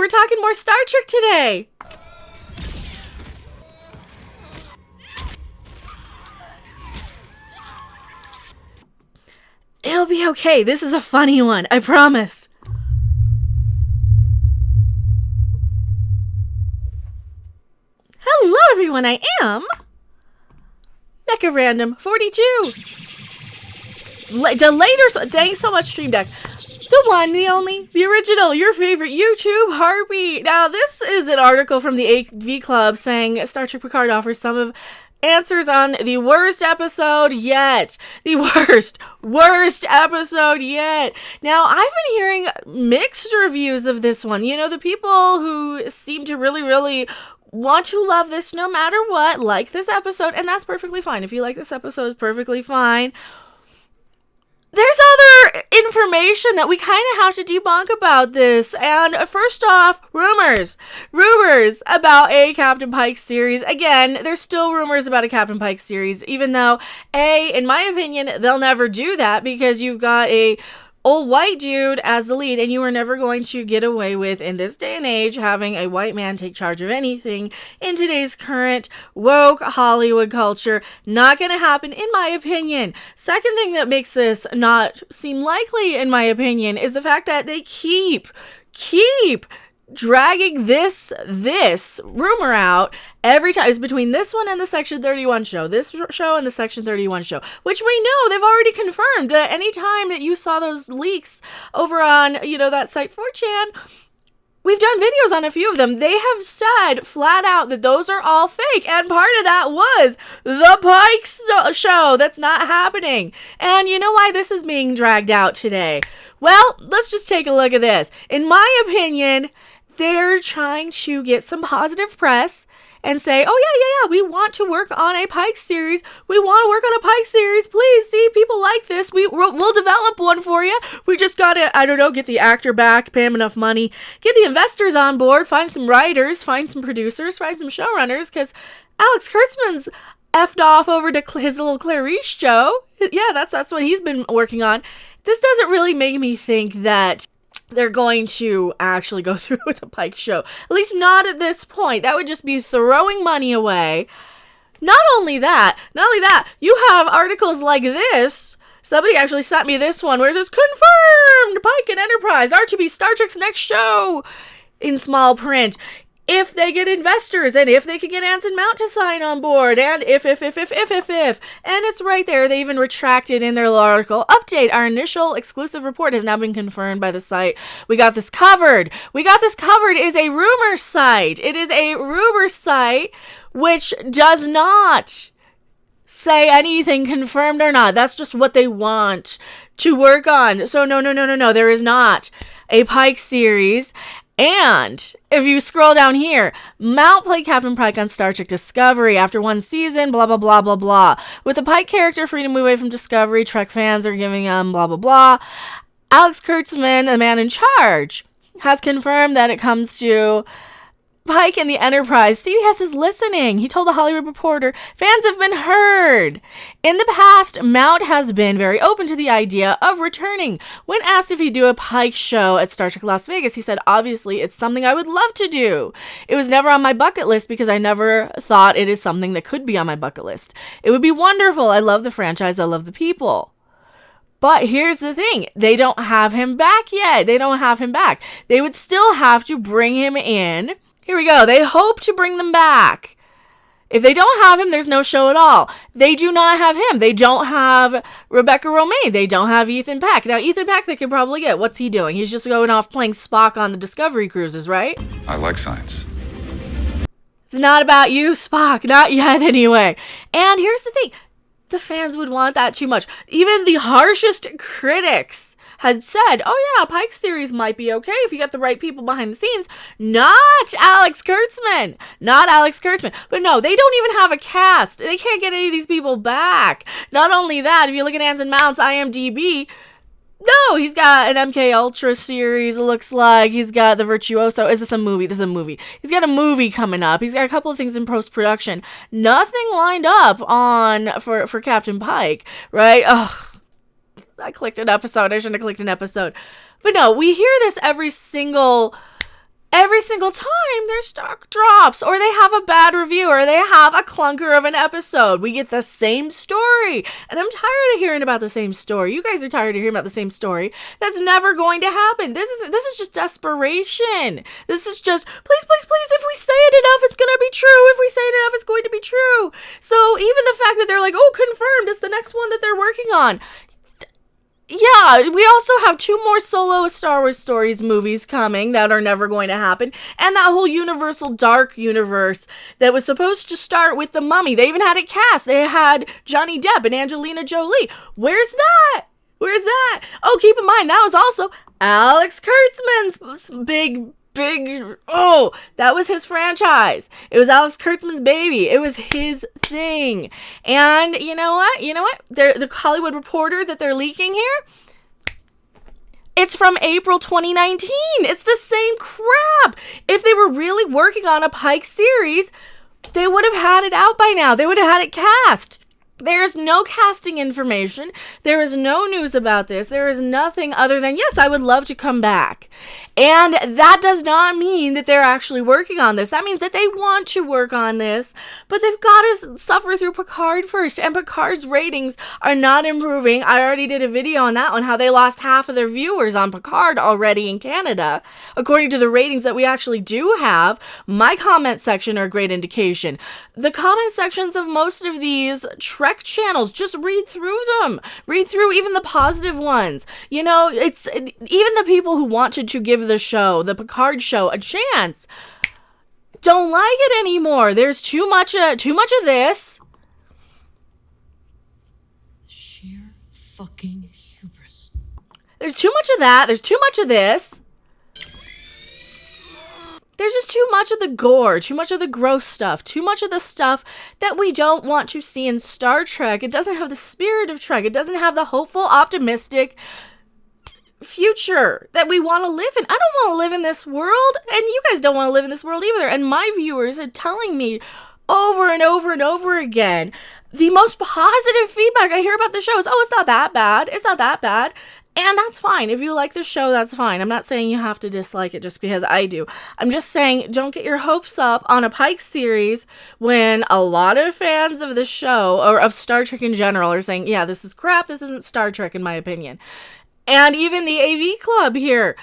We're talking more Star Trek today. It'll be okay. This is a funny one. I promise. Hello, everyone. I am Mecha Random 42. Delayed or thanks so much, Stream Deck. The one, the only, the original, your favorite YouTube heartbeat. Now, this is an article from the AV Club saying Star Trek Picard offers some of answers on the worst episode yet. The worst episode yet. Now, I've been hearing mixed reviews of this one. You know, the people who seem to really want to love this no matter what, like this episode, and that's perfectly fine. If you like this episode, it's perfectly fine. There's other information that we kind of have to debunk about this. And first off, rumors about a Captain Pike series. Again, there's still rumors about a Captain Pike series, even though, in my opinion, they'll never do that because you've got a old white dude as the lead, and you are never going to get away with, in this day and age, having a white man take charge of anything in today's current woke Hollywood culture. Not going to happen, in my opinion. Second thing that makes this not seem likely, in my opinion, is the fact that they keep dragging this rumor out every time. It's between this one and the Section 31 show. This show and the Section 31 show, which we know they've already confirmed. Any time that you saw those leaks over on, that site 4chan, we've done videos on a few of them. They have said flat out that those are all fake. And part of that was the Pike show. That's not happening. And you know why this is being dragged out today? Well, let's just take a look at this. In my opinion, they're trying to get some positive press and say, oh, yeah, we want to work on a Pike series. We want to work on a Pike series. Please, see, people like this. We'll develop one for you. We just got to, get the actor back, pay him enough money, get the investors on board, find some writers, find some producers, find some showrunners, because Alex Kurtzman's effed off over to his little Clarice show. Yeah, that's what he's been working on. This doesn't really make me think that they're going to actually go through with a Pike show. At least not at this point. That would just be throwing money away. Not only that, you have articles like this. Somebody actually sent me this one where it says, confirmed, Pike and Enterprise are to be Star Trek's next show, in small print. If they get investors, and if they can get Anson Mount to sign on board, and if. And it's right there. They even retracted in their little article. Update, our initial exclusive report has now been confirmed by the site. We got this covered. It is a rumor site. It is a rumor site which does not say anything confirmed or not. That's just what they want to work on. So no. There is not a Pike series. And if you scroll down here, Mount played Captain Pike on Star Trek Discovery after one season, blah, blah, blah, blah, blah. With the Pike character free to move away from Discovery, Trek fans are giving him blah, blah, blah. Alex Kurtzman, the man in charge, has confirmed that it comes to Pike and the Enterprise. CBS is listening. He told the Hollywood Reporter, fans have been heard. In the past, Mount has been very open to the idea of returning. When asked if he'd do a Pike show at Star Trek Las Vegas, he said, obviously, it's something I would love to do. It was never on my bucket list because I never thought it is something that could be on my bucket list. It would be wonderful. I love the franchise. I love the people. But here's the thing. They don't have him back yet. They would still have to bring him in. Here we go. They hope to bring them back. If they don't have him, there's no show at all. They do not have him. They don't have Rebecca Romijn. They don't have Ethan Peck. Now, Ethan Peck they could probably get. What's he doing? He's just going off playing Spock on the Discovery cruises, right? I like science. It's not about you, Spock. Not yet, anyway. And here's the thing. The fans would want that too much. Even the harshest critics had said, oh yeah, Pike series might be okay if you got the right people behind the scenes. Not Alex Kurtzman. But no, they don't even have a cast. They can't get any of these people back. Not only that, if you look at Anson Mount's IMDb, no, he's got an MK Ultra series, it looks like. He's got the Virtuoso. Is this a movie? This is a movie. He's got a movie coming up. He's got a couple of things in post-production. Nothing lined up for Captain Pike, right? Ugh. I clicked an episode. I shouldn't have clicked an episode. But no, we hear this every single every single time their stock drops, or they have a bad review, or they have a clunker of an episode. We get the same story, and I'm tired of hearing about the same story. You guys are tired of hearing about the same story. That's never going to happen. This is just desperation. This is just, please, please, please, if we say it enough, it's going to be true. If we say it enough, it's going to be true. So even the fact that they're like, oh, confirmed, it's the next one that they're working on. Yeah, we also have 2 more solo Star Wars Stories movies coming that are never going to happen. And that whole Universal Dark universe that was supposed to start with The Mummy. They even had it cast. They had Johnny Depp and Angelina Jolie. Where's that? Where's that? Oh, keep in mind, that was also Alex Kurtzman's big, that was his franchise. It was Alex Kurtzman's baby. It was his thing. And you know what? The Hollywood Reporter that they're leaking here, it's from April 2019. It's the same crap. If they were really working on a Pike series, they would have had it out by now. They would have had it cast. There's no casting information. There is no news about this. There is nothing other than, yes, I would love to come back. And that does not mean that they're actually working on this. That means that they want to work on this, but they've got to suffer through Picard first. And Picard's ratings are not improving. I already did a video on that one, how they lost half of their viewers on Picard already in Canada. According to the ratings that we actually do have, my comment section are a great indication. The comment sections of most of these Trek channels, just read through them. Read through even the positive ones. You know, it's even the people who wanted to give the show, the Picard show, a chance, don't like it anymore. There's too much of this. Sheer fucking hubris. There's too much of that. There's too much of this. There's just too much of the gore, too much of the gross stuff, too much of the stuff that we don't want to see in Star Trek. It doesn't have the spirit of Trek. It doesn't have the hopeful, optimistic future that we want to live in. I don't want to live in this world, and you guys don't want to live in this world either. And my viewers are telling me over and over and over again, the most positive feedback I hear about the show is, oh, it's not that bad. It's not that bad. And that's fine. If you like the show, that's fine. I'm not saying you have to dislike it just because I do. I'm just saying don't get your hopes up on a Pike series when a lot of fans of the show, or of Star Trek in general, are saying, yeah, this is crap. This isn't Star Trek in my opinion. And even the AV Club here,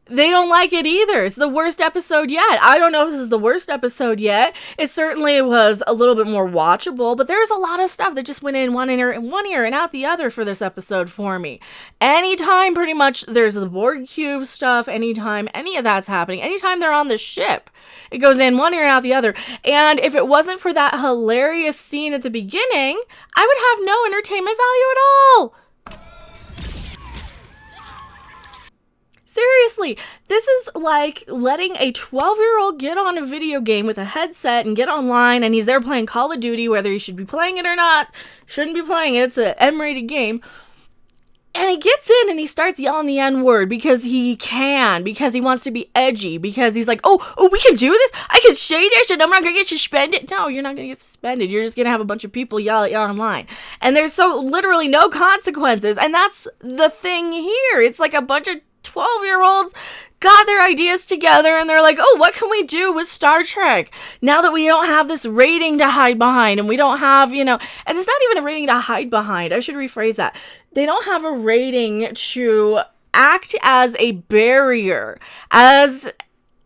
they don't like it either. It's the worst episode yet. I don't know if this is the worst episode yet. It certainly was a little bit more watchable, but there's a lot of stuff that just went in one ear and out the other for this episode for me. Anytime pretty much there's the Borg Cube stuff, anytime any of that's happening, anytime they're on the ship, it goes in one ear and out the other. And if it wasn't for that hilarious scene at the beginning, I would have no entertainment value at all. Seriously, this is like letting a 12-year-old get on a video game with a headset and get online, and he's there playing Call of Duty, whether he should be playing it or not. Shouldn't be playing it. It's an M-rated game. And he gets in and he starts yelling the N-word because he can, because he wants to be edgy, because he's like, oh, we can do this? I can say this and I'm not going to get suspended? No, you're not going to get suspended. You're just going to have a bunch of people yell at you online. And there's so literally no consequences. And that's the thing here. It's like a bunch of 12-year-olds got their ideas together and they're like, oh, what can we do with Star Trek now that we don't have this rating to hide behind, and we don't have, and it's not even a rating to hide behind. I should rephrase that. They don't have a rating to act as a barrier, as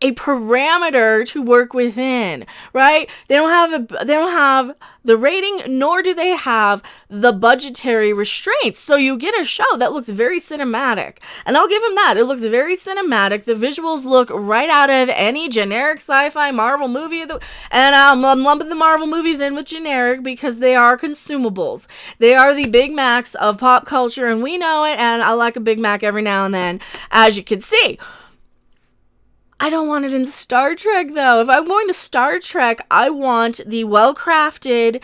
a parameter to work within, right? They don't have the rating, nor do they have the budgetary restraints. So you get a show that looks very cinematic. And I'll give them that. It looks very cinematic. The visuals look right out of any generic sci-fi Marvel movie. And I'm lumping the Marvel movies in with generic because they are consumables. They are the Big Macs of pop culture, and we know it, and I like a Big Mac every now and then, as you can see. I don't want it in Star Trek, though. If I'm going to Star Trek, I want the well-crafted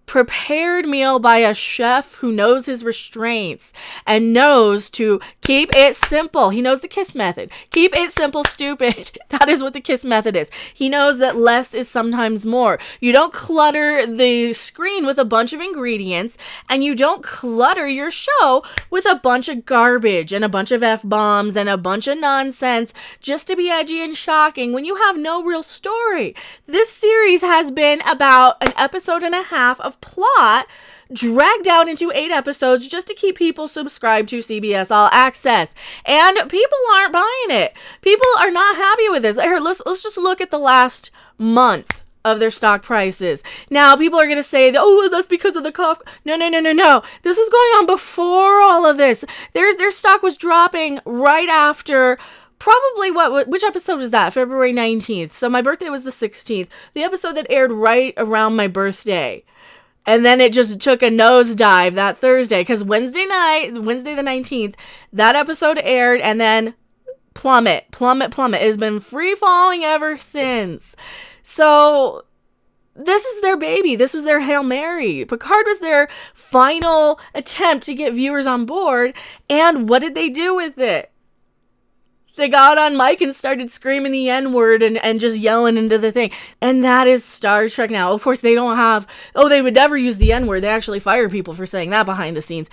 prepared meal by a chef who knows his restraints and knows to keep it simple. He knows the KISS method. Keep it simple, stupid. That is what the KISS method is. He knows that less is sometimes more. You don't clutter the screen with a bunch of ingredients, and you don't clutter your show with a bunch of garbage and a bunch of F-bombs and a bunch of nonsense just to be edgy and shocking when you have no real story. This series has been about an episode and a half of plot dragged out into 8 episodes just to keep people subscribed to CBS All Access. And people aren't buying it. People are not happy with this. Here, let's just look at the last month of their stock prices. Now, people are going to say, oh, that's because of the cough. No. This is going on before all of this. Their stock was dropping right after. Probably which episode was that? February 19th. So my birthday was the 16th. The episode that aired right around my birthday. And then it just took a nosedive that Thursday. Because Wednesday the 19th, that episode aired and then plummet. It has been free falling ever since. So this is their baby. This was their Hail Mary. Picard was their final attempt to get viewers on board. And what did they do with it? They got on mic and started screaming the N-word and just yelling into the thing. And that is Star Trek now. Of course, they don't have... Oh, they would never use the N-word. They actually fire people for saying that behind the scenes.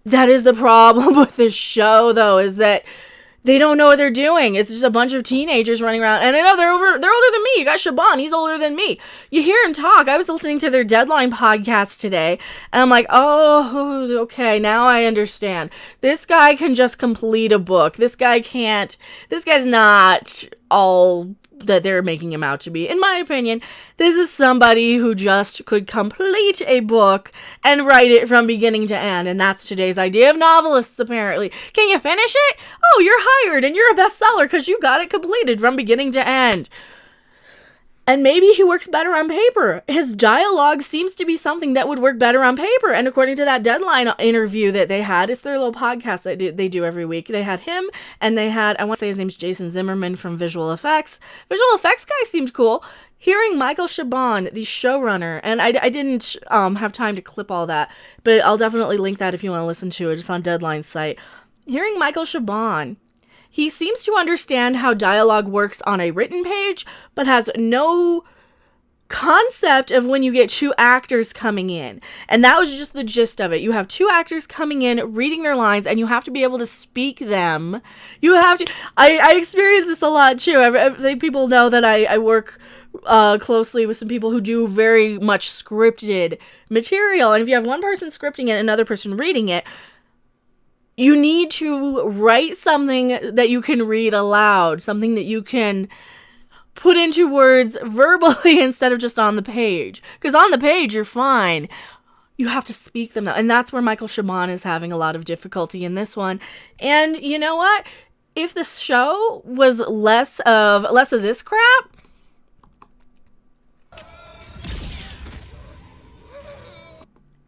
That is the problem with this show, though, is that they don't know what they're doing. It's just a bunch of teenagers running around. And I know they're older than me. You got Shaban. He's older than me. You hear him talk. I was listening to their Deadline podcast today. And I'm like, oh, okay. Now I understand. This guy can just complete a book. This guy's not all that they're making him out to be. In my opinion, this is somebody who just could complete a book and write it from beginning to end. And that's today's idea of novelists, apparently. Can you finish it? Oh, you're hired and you're a bestseller because you got it completed from beginning to end. And maybe he works better on paper. His dialogue seems to be something that would work better on paper. And according to that Deadline interview that they had, it's their little podcast that they do every week. They had him and they had, I want to say his name's Jason Zimmerman from Visual Effects. Visual Effects guy seemed cool. Hearing Michael Chabon, the showrunner, and I didn't have time to clip all that, but I'll definitely link that if you want to listen to it. It's on Deadline's site. Hearing Michael Chabon, he seems to understand how dialogue works on a written page, but has no concept of when you get 2 actors coming in. And that was just the gist of it. You have 2 actors coming in, reading their lines, and you have to be able to speak them. You have to... I experience this a lot, too. I think people know that I work closely with some people who do very much scripted material. And if you have one person scripting it and another person reading it, you need to write something that you can read aloud, something that you can put into words verbally instead of just on the page. Because on the page, you're fine. You have to speak them, though. And that's where Michael Chabon is having a lot of difficulty in this one. And you know what? If the show was less of this crap,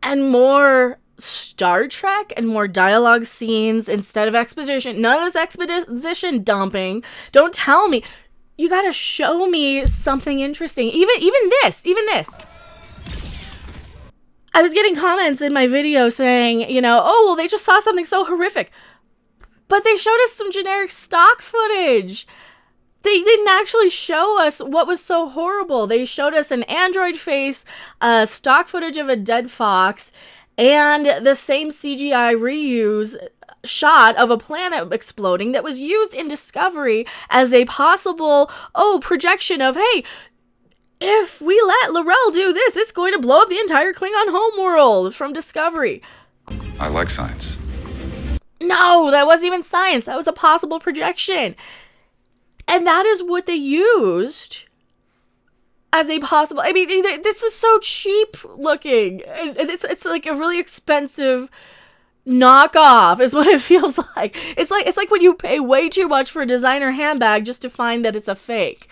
and more Star Trek and more dialogue scenes instead of exposition. None of this exposition dumping. Don't tell me. You gotta show me something interesting. Even this. I was getting comments in my video saying, oh, well, they just saw something so horrific. But they showed us some generic stock footage. They didn't actually show us what was so horrible. They showed us an android face, stock footage of a dead fox, and the same CGI reuse shot of a planet exploding that was used in Discovery as a possible, projection of, hey, if we let L'Rell do this, it's going to blow up the entire Klingon homeworld from Discovery. I like science. No, that wasn't even science. That was a possible projection. And that is what they used as a possible... I mean, this is so cheap looking. It's like a really expensive knockoff is what it feels like. It's like when you pay way too much for a designer handbag just to find that it's a fake.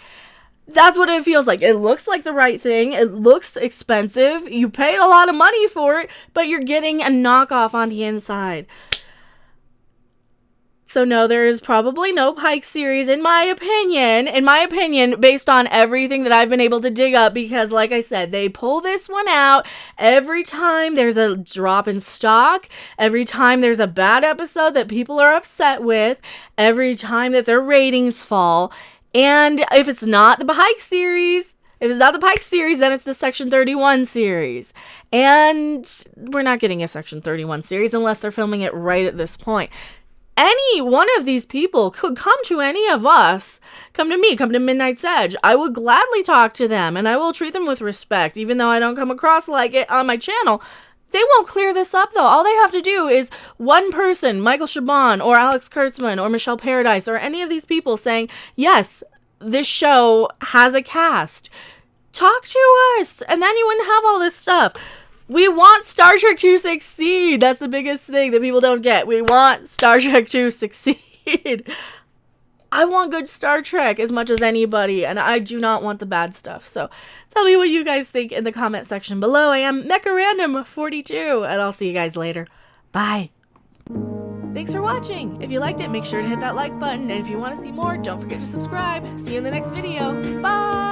That's what it feels like. It looks like the right thing. It looks expensive. You paid a lot of money for it, but you're getting a knockoff on the inside. So no, there is probably no Pike series in my opinion, based on everything that I've been able to dig up, because like I said, they pull this one out every time there's a drop in stock, every time there's a bad episode that people are upset with, every time that their ratings fall. And if it's not the Pike series, then it's the Section 31 series. And we're not getting a Section 31 series unless they're filming it right at this point. Any one of these people could come to any of us, come to me, come to Midnight's Edge. I would gladly talk to them, and I will treat them with respect, even though I don't come across like it on my channel. They won't clear this up, though. All they have to do is one person, Michael Chabon, or Alex Kurtzman, or Michelle Paradise, or any of these people saying, yes, this show has a cast. Talk to us, and then you wouldn't have all this stuff. We want Star Trek to succeed. That's the biggest thing that people don't get. We want Star Trek to succeed. I want good Star Trek as much as anybody, and I do not want the bad stuff. So tell me what you guys think in the comment section below. I am MechaRandom42, and I'll see you guys later. Bye. Thanks for watching. If you liked it, make sure to hit that like button, and if you want to see more, don't forget to subscribe. See you in the next video. Bye!